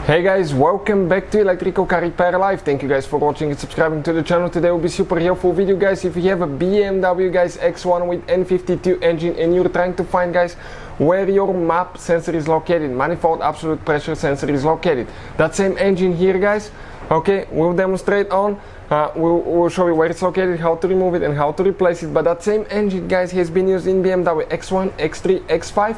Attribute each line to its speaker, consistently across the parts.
Speaker 1: Hey guys, welcome back to Electrical Car Repair Live. Thank you guys for watching and subscribing to the channel. Today will be super helpful video, guys. If you have a BMW guys X1 with N52 engine and you're trying to find, guys, where your MAP sensor is located, manifold absolute pressure sensor is located, that same engine here, guys, okay, we'll demonstrate on. We'll show you where it's located, how to remove it and how to replace it. But that same engine, guys, has been used in BMW X1, X3, X5,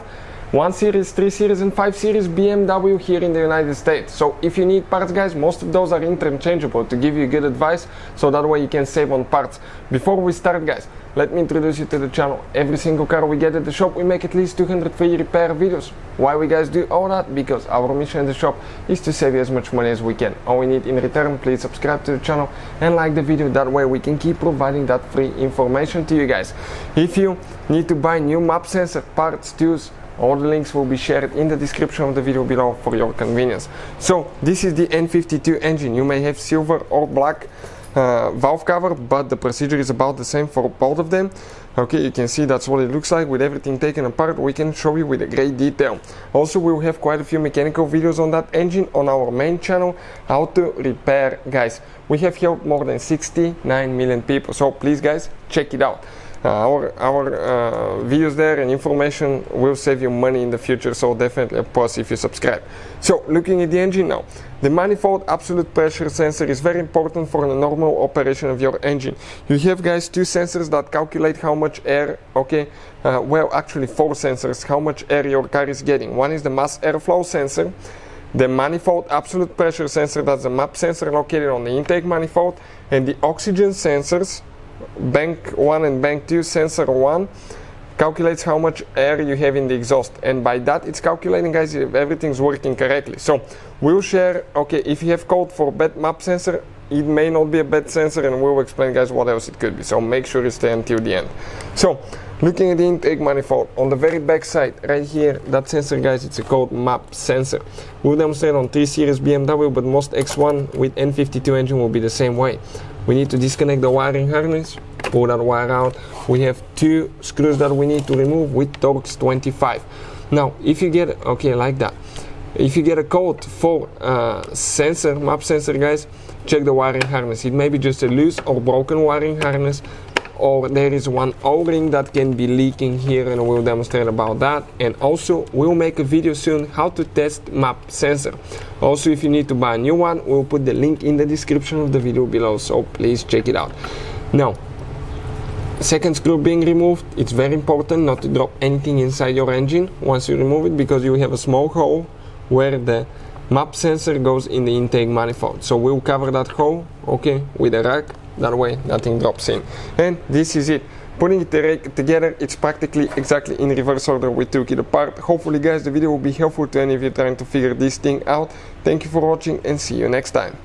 Speaker 1: 1 Series, 3 Series and 5 Series BMW here in the United States. So if you need parts, guys, most of those are interchangeable, to give you good advice, so that way you can save on parts. Before we start, guys, let me introduce you to the channel. Every single car we get at the shop, we make at least 200 free repair videos. Why we guys do all that? Because our mission at the shop is to save you as much money as we can. All we need in return, please subscribe to the channel and like the video. That way we can keep providing that free information to you guys. If you need to buy new MAP sensor parts, tools, all the links will be shared in the description of the video below for your convenience. So this is the N52 engine. You may have silver or black valve cover, but the procedure is about the same for both of them. Okay, you can see that's what it looks like with everything taken apart. We can show you with a great detail. Also, we'll have quite a few mechanical videos on that engine on our main channel, how to repair, guys. We have helped more than 69 million people, so please, guys, check it out. Our videos there and information will save you money in the future, so definitely a plus if you subscribe. So looking at the engine now, the manifold absolute pressure sensor is very important for the normal operation of your engine. You have, guys, two sensors that calculate how much air, okay, well, actually 4 sensors, how much air your car is getting. One is the mass airflow sensor, the manifold absolute pressure sensor, that's the MAP sensor located on the intake manifold, and the oxygen sensors, bank 1 and bank 2. Sensor 1 calculates how much air you have in the exhaust, and by that it's calculating, guys, if everything's working correctly. So we'll share, okay, if you have code for bad MAP sensor, it may not be a bad sensor, and we'll explain, guys, what else it could be. So make sure you stay until the end. So looking at the intake manifold, on the very back side right here, that sensor, guys, it's a called MAP sensor. We'll demonstrate on 3 Series BMW, but most X1 with N52 engine will be the same way. We need to disconnect the wiring harness, pull that wire out. We have 2 screws that we need to remove with Torx 25. Now, if you get, okay, like that, if you get a code for sensor, MAP sensor, guys, check the wiring harness. It may be just a loose or broken wiring harness, or there is one O-ring that can be leaking here, and we'll demonstrate about that. And also we'll make a video soon how to test MAP sensor. Also, if you need to buy a new one, we'll put the link in the description of the video below, so please check it out. Now, second screw being removed, it's very important not to drop anything inside your engine once you remove it, because you have a small hole where the MAP sensor goes in the intake manifold. So we'll cover that hole, okay, with a rag. That way nothing drops in. And this is it. Putting it together, it's practically exactly in reverse order we took it apart. Hopefully, guys, the video will be helpful to any of you trying to figure this thing out. Thank you for watching and see you next time.